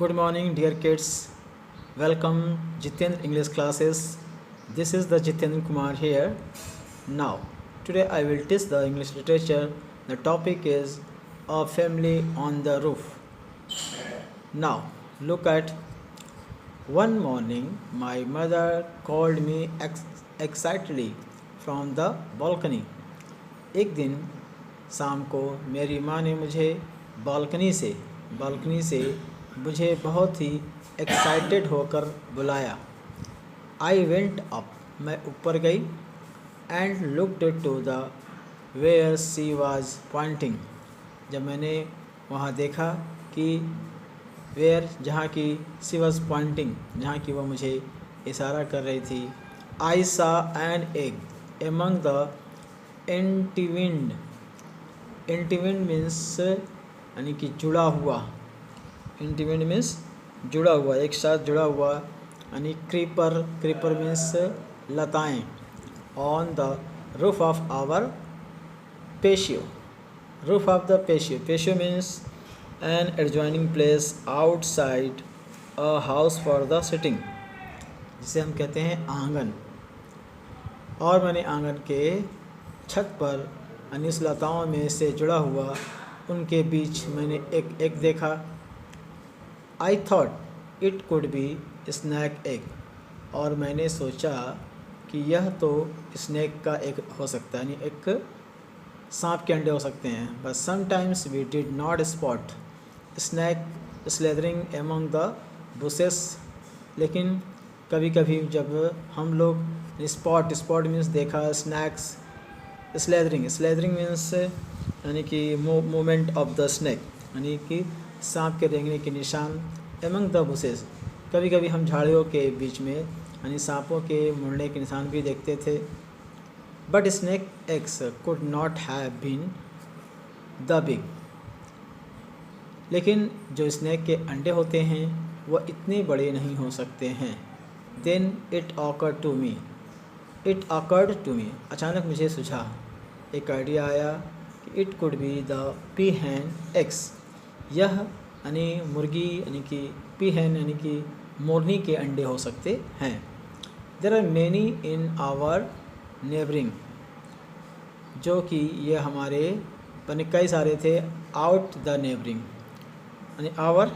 Good morning, dear kids. Welcome, Jitendra English classes. This is the Jitendra Kumar here. Now, today I will teach the English literature. The topic is A Family on the Roof. Now, look at one morning, my mother called me excitedly from the balcony. एक दिन शाम को मेरी माँ ने मुझे balcony से मुझे बहुत ही एक्साइटेड होकर बुलाया। आई वेंट अप, मैं ऊपर गई, and looked to the where she was pointing, जब मैंने वहाँ देखा कि वेयर जहाँ की सी वाज पॉइंटिंग, जहाँ की वह मुझे इशारा कर रही थी। I saw an egg among the antiwind means यानी कि जुड़ा हुआ, एंटीविंड मीन्स जुड़ा हुआ, एक साथ जुड़ा हुआ, यानी क्रीपर मीन्स लताएं। On the roof of our patio, roof of the patio means an adjoining place outside a house for the sitting, जिसे हम कहते हैं आंगन। और मैंने आंगन के छत पर अनिस लताओं में से जुड़ा हुआ उनके बीच मैंने एक देखा। I thought it could be snake egg, और मैंने सोचा कि यह तो स्नैक का एक हो सकता है, यानी एक सांप के अंडे हो सकते हैं। But sometimes we did not spot snake slithering among the bushes, लेकिन कभी कभी जब हम लोग स्पॉट मीन्स देखा, स्नैक्स स्लेदरिंग मीन्स यानी कि मूवमेंट ऑफ द स्नैक, यानी कि सांप के रेंगने के निशान। एमंग द बुशेस, कभी कभी हम झाड़ियों के बीच में यानी सांपों के मुड़ने के निशान भी देखते थे। But snake eggs could not have been the big, लेकिन जो स्नैक के अंडे होते हैं वह इतने बड़े नहीं हो सकते हैं। Then it occurred to me, अचानक मुझे सूझा, एक आइडिया आया कि it could be the peahen eggs, यह यानी मुर्गी यानी कि पी हैन यानी कि मोरनी के अंडे हो सकते हैं। There are many in our neighbouring, जो कि ये हमारे यानी कई सारे थे। आउट द नेबरिंग यानी आवर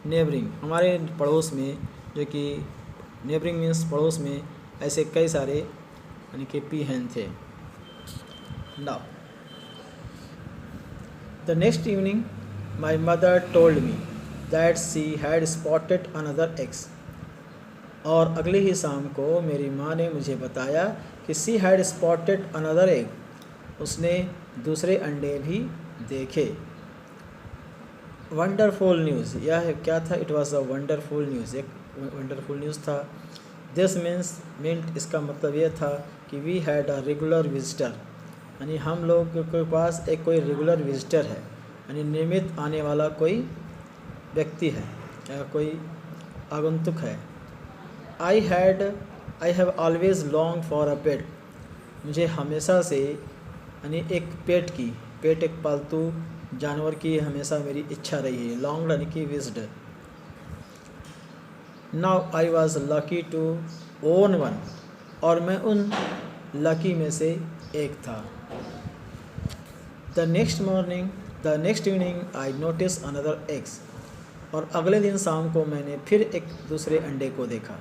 नेबरिंग, हमारे पड़ोस में, जो कि नेबरिंग मीन्स पड़ोस में, ऐसे कई सारे यानी कि पी हैन थे। Now the next evening my mother told me that she had spotted another eggs, और अगले ही शाम को मेरी माँ ने मुझे बताया कि she had spotted another egg, उसने दूसरे अंडे भी देखे। वंडरफुल न्यूज़, यह क्या था? It was a wonderful news, एक वंडरफुल न्यूज़ था। दिस मीन्ट, इसका मतलब यह था कि we had a regular visitor, यानी हम लोग के पास एक कोई रेगुलर विजिटर है, यानी नियमित आने वाला कोई व्यक्ति है या कोई आगंतुक है। I have always long for a pet, मुझे हमेशा से यानी एक पेट एक पालतू जानवर की हमेशा मेरी इच्छा रही है। लॉन्ग यानी कि wished. Now I was lucky to own one, और मैं उन लकी में से एक था। The next evening I notice another eggs, और अगले दिन शाम को मैंने फिर एक दूसरे अंडे को देखा।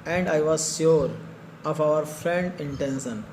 And I was sure of our friend intention,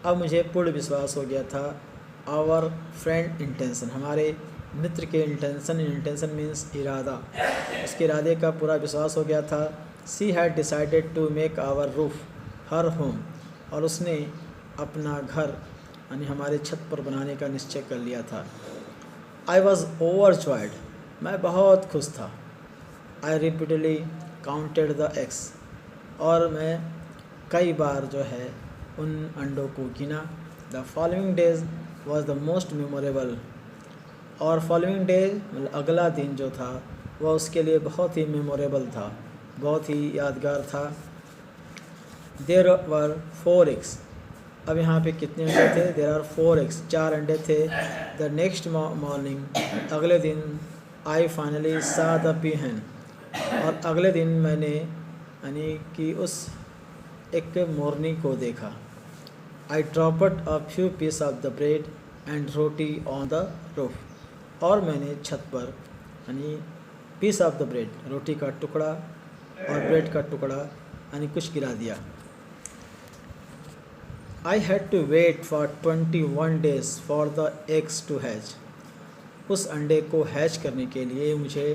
अब मुझे पूर्ण विश्वास हो गया था। आवर फ्रेंड इंटेंशन, हमारे मित्र के इंटेंशन मीन्स इरादा, उसके इरादे का पूरा विश्वास हो गया था। She had decided to make our roof her home, और उसने अपना घर यानी हमारे छत पर बनाने का निश्चय कर लिया था। आई वॉज ओवरजॉयड, मैं बहुत खुश था। आई रिपीटली काउंटेड द एग्स, और मैं कई बार जो है उन अंडों को गिना। The following days was the most memorable, और फॉलोइंग डे मतलब अगला दिन जो था वह उसके लिए बहुत ही मेमोरेबल था, बहुत ही यादगार था। देयर वर 4 एग्स, अब यहाँ पे कितने अंडे थे? देयर आर 4 एग्स, 4 अंडे थे। द नेक्स्ट मॉर्निंग, अगले दिन आई फाइनली सा द पीहन, और अगले दिन मैंने यानी कि उस एक मोरनी को देखा। I dropped a few piece of the bread and roti on the roof, और मैंने छत पर यानी पीस ऑफ द ब्रेड, रोटी का टुकड़ा और ब्रेड का टुकड़ा यानी कुछ गिरा दिया। I had to wait for 21 days for the eggs to hatch, उस अंडे को हैच करने के लिए मुझे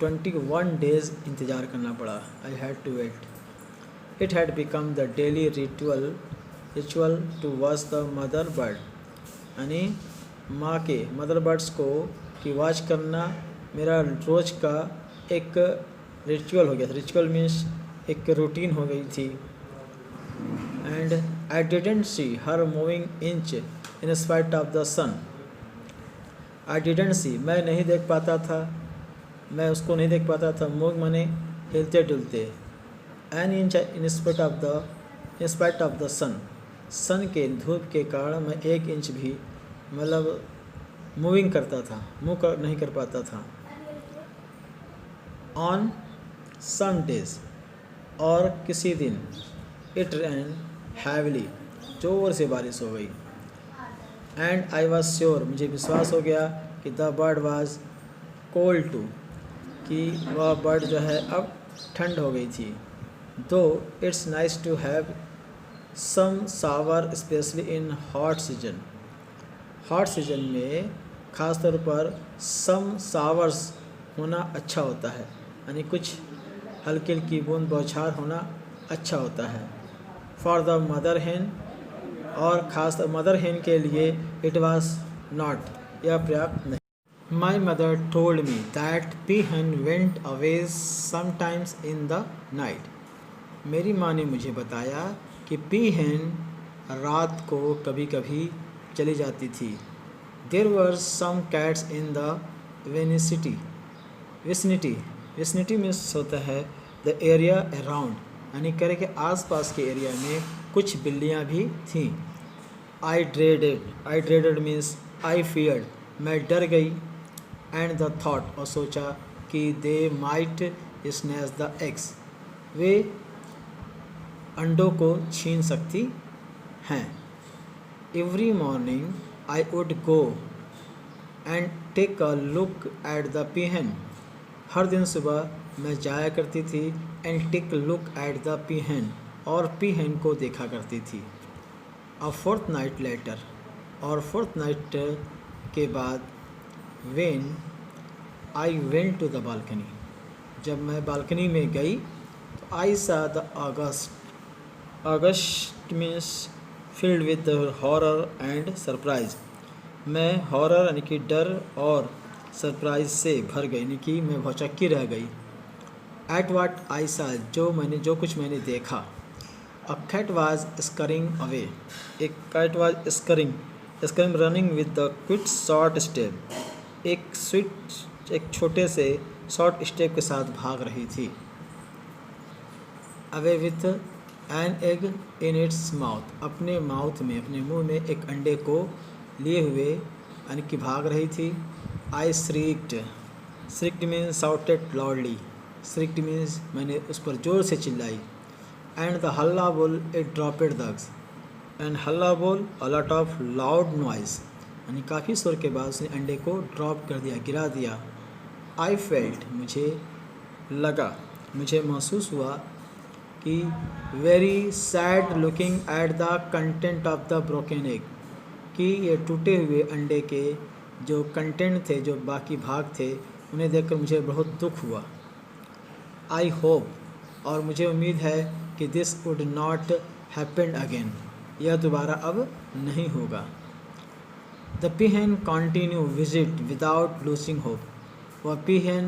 21 days इंतज़ार करना पड़ा। I had to wait. It had become the daily ritual to watch the mother bird, यानी माँ के मदर बर्ड्स को की वॉच करना मेरा रोज़ का एक रिचुअल हो गया था। रिचुअल मीन्स एक रूटीन हो गई थी। And I didn't see her moving inch in spite of the sun. I didn't see, मैं नहीं देख पाता था, मैं उसको नहीं देख पाता था। मूव माने हिलते डुलते। An inch in spite of the sun के धूप के कारण मैं 1 इंच भी मतलब मूविंग करता था, नहीं कर पाता था। ऑन सम डेज, और किसी दिन इट रेन हैवली, जोर से बारिश हो गई। एंड आई वॉज श्योर, मुझे विश्वास हो गया कि the bird was cold too, कि वह बर्ड जो है अब ठंड हो गई थी। Though it's nice to have some shower especially in hot season, hot season में ख़ास तौर पर सम सावर्स होना अच्छा होता है, यानी कुछ हल्की हल्की बूंद बौछार होना अच्छा होता है। फॉर द मदर हेन, और ख़ास मदर हेन के लिए इट वाज नॉट, यह पर्याप्त नहीं। My mother told me that peahen went away sometimes in the night, मेरी माँ ने मुझे बताया कि पी हेन रात को कभी कभी चली जाती थी। There were some cats in the vicinity means होता है द एरिया अराउंड, यानी करे के आसपास के एरिया में कुछ बिल्लियाँ भी थीं। I dreaded means I feared, मैं डर गई। एंड द थॉट, और सोचा कि they might snatch the eggs, वे अंडों को छीन सकती हैं। Every morning I would go and take a look at the peahen, हर दिन सुबह मैं जाया करती थी। And take look at the peahen, और पीहन को देखा करती थी। अ फोर्थ नाइट लेटर, और फोर्थ नाइट के बाद when I went to the balcony, जब मैं बालकनी में गई तो I saw the August means filled with horror and surprise, मैं हॉरर यानी कि डर और सरप्राइज से भर गई, यानी कि मैं भौचक्की रह गई। एट वाट आई सा, जो कुछ मैंने देखा। A cat was scurrying away, एक cat was scurrying running with the quick short step, एक छोटे से शॉर्ट स्टेप के साथ भाग रही थी। Away with an egg in its mouth, अपने मुंह में एक अंडे को लिए हुए यानी कि भाग रही थी। आई श्रिक्ड मीन्स साउटेड लाउडली, श्रिक्ड मीन्स मैंने उस पर ज़ोर से चिल्लाई। एंड द हल्ला बोल इट ड्रॉपेड दग्स, एंड हल्ला बोल a lot of loud noise, यानी काफ़ी शोर के बाद उसने अंडे को ड्रॉप कर दिया, गिरा दिया। आई फेल्ट, मुझे महसूस हुआ कि very sad looking at the content of the broken egg, कि ये टूटे हुए अंडे के जो कंटेंट थे, जो बाकी भाग थे, उन्हें देखकर मुझे बहुत दुख हुआ। आई होप, और मुझे उम्मीद है कि this would not happen again, यह दोबारा अब नहीं होगा। The पीहन continue visit without losing hope, वह पीहन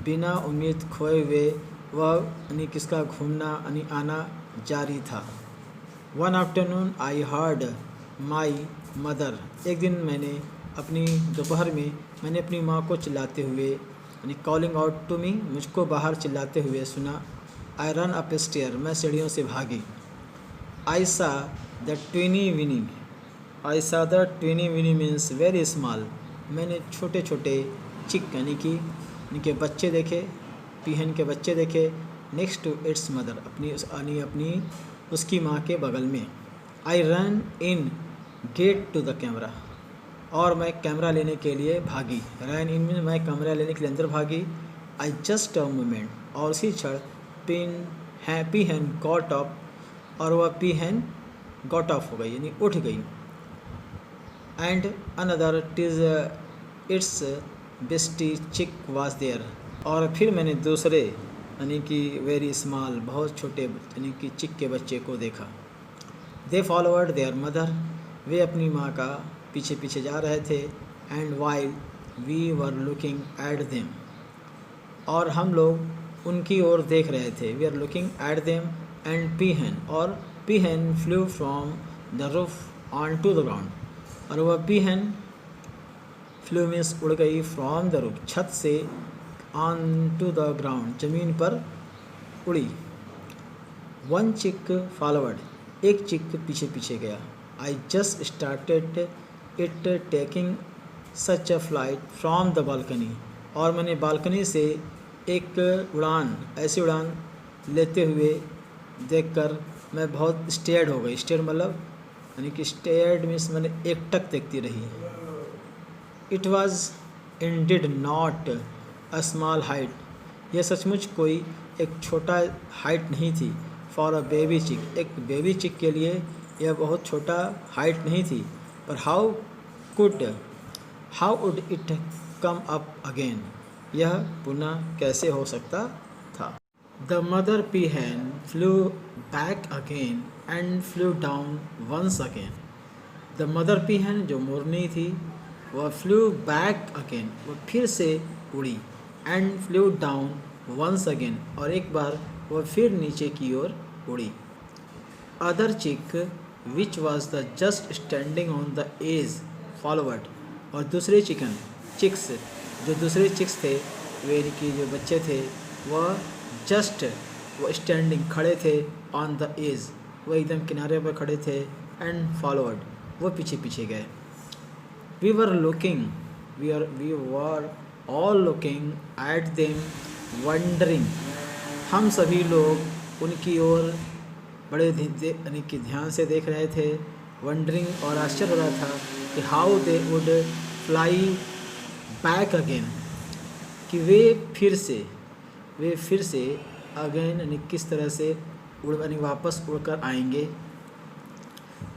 बिना उम्मीद खोए हुए वह यानी किसका घूमना यानी आना जारी था। One afternoon I heard my mother, एक दिन दोपहर में मैंने अपनी माँ को चिल्लाते हुए यानी कॉलिंग आउट टू मी, मुझको बाहर चिल्लाते हुए सुना। आई रन अप स्टेयर, मैं सीढ़ियों से भागी। I saw the teeny weeny means very small, मैंने छोटे छोटे चिक यानी कि इनके बच्चे देखे, पीहन के बच्चे देखे नेक्स्ट टू इट्स मदर, अपनी उसकी माँ के बगल में। I ran in get to the camera, और मैं कैमरा लेने के लिए भागी। रन इन में मैं कैमरा लेने के लिए अंदर भागी। आई जस्ट अ मोमेंट, और उसी क्षण पीहन गॉट अप, और वह पीहन गॉट ऑफ हो गई यानी उठ गई। एंड अनदर इट्स बेस्टी चिक वाज देयर, और फिर मैंने दूसरे यानी कि वेरी स्मॉल बहुत छोटे यानी कि चिक के बच्चे को देखा। दे फॉलोवर्ड देयर मदर, वे अपनी माँ का पीछे पीछे जा रहे थे। And while we were looking at them, और हम लोग उनकी ओर देख रहे थे। We are looking at them and peahen, और peahen flew from the roof on to the ground, और वह पीहन फ्लू मीन्स उड़ गई फ्रॉम द रूफ छत से, ऑन टू द ग्राउंड ज़मीन पर उड़ी। वन चिक फॉलोवर्ड, एक चिक पीछे पीछे गया। I just started it taking such a flight from the balcony, और मैंने बालकनी से एक उड़ान ऐसी उड़ान लेते हुए देखकर मैं बहुत स्टेयर्ड हो गई। स्टेयर्ड मतलब यानी कि स्टेयर्ड मीन्स मैंने एकटक देखती रही। It was indeed not a small height, यह सचमुच कोई एक छोटा हाइट नहीं थी। फॉर अ बेबी चिक, एक बेबी चिक के लिए यह बहुत छोटा हाइट नहीं थी। पर how would it come up again, यह पुनः कैसे हो सकता था। The mother peahen flew back again and flew down once again. The mother peahen जो मोरनी थी वह फ्लू बैक अगेन, वह फिर से उड़ी। And flew down once again, और एक बार वह फिर नीचे की ओर उड़ी। Other chick which was the just standing on the edge followed, और दूसरे चिक्स जो दूसरे चिक्स थे वे की जो बच्चे थे वह जस्ट वो स्टैंडिंग खड़े थे, ऑन द एज वो एकदम किनारे पर खड़े थे। एंड फॉलोवर्ड वो पीछे पीछे गए। We were all looking at them wondering, हम सभी लोग उनकी ओर बड़े यानी कि ध्यान से देख रहे थे। वंडरिंग, और आश्चर्य हो रहा था कि how they would fly back again, कि वे फिर से अगेन यानी किस तरह से यानी वापस उड़कर आएंगे।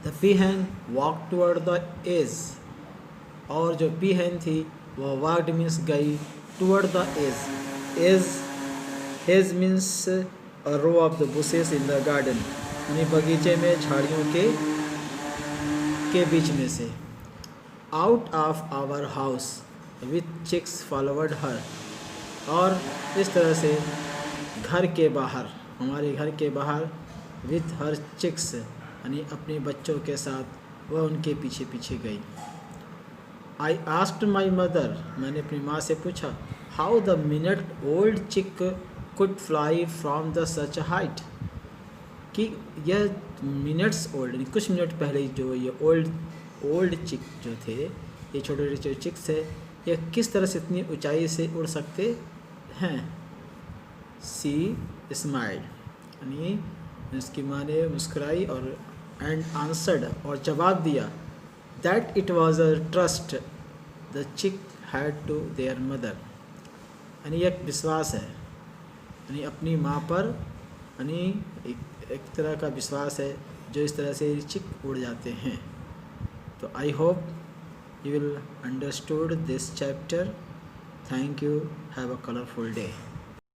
The peahen walk toward the edge, और जो पीहन थी वह वॉक्ड मीन्स गई toward the edge. Edge means a row of the bushes in the garden, यानी बगीचे में झाड़ियों के बीच में से। Out of our house with chicks followed her, और इस तरह से घर के बाहर, हमारे घर के बाहर विथ हर चिक्स यानी अपने बच्चों के साथ वह उनके पीछे पीछे गई। आई आस्क्ड माई मदर, मैंने अपनी माँ से पूछा, हाउ द मिनट ओल्ड चिक could fly from the such height, कि यह मिनट्स ओल्ड यानी कुछ मिनट पहले जो ये ओल्ड चिक जो थे, ये छोटे छोटे चिक्स है, यह किस तरह से इतनी ऊंचाई से उड़ सकते हैं। सी स्माइल, यानी उसकी माँ ने मुस्कुराई और एंड आंसर्ड, और जवाब दिया, that it was a trust the chick had to their mother, यानी एक विश्वास है यानी अपनी माँ पर, यानी एक तरह का विश्वास है जो इस तरह से चिक उड़ जाते हैं। तो I hope you will understood this chapter. Thank you. Have a colorful day.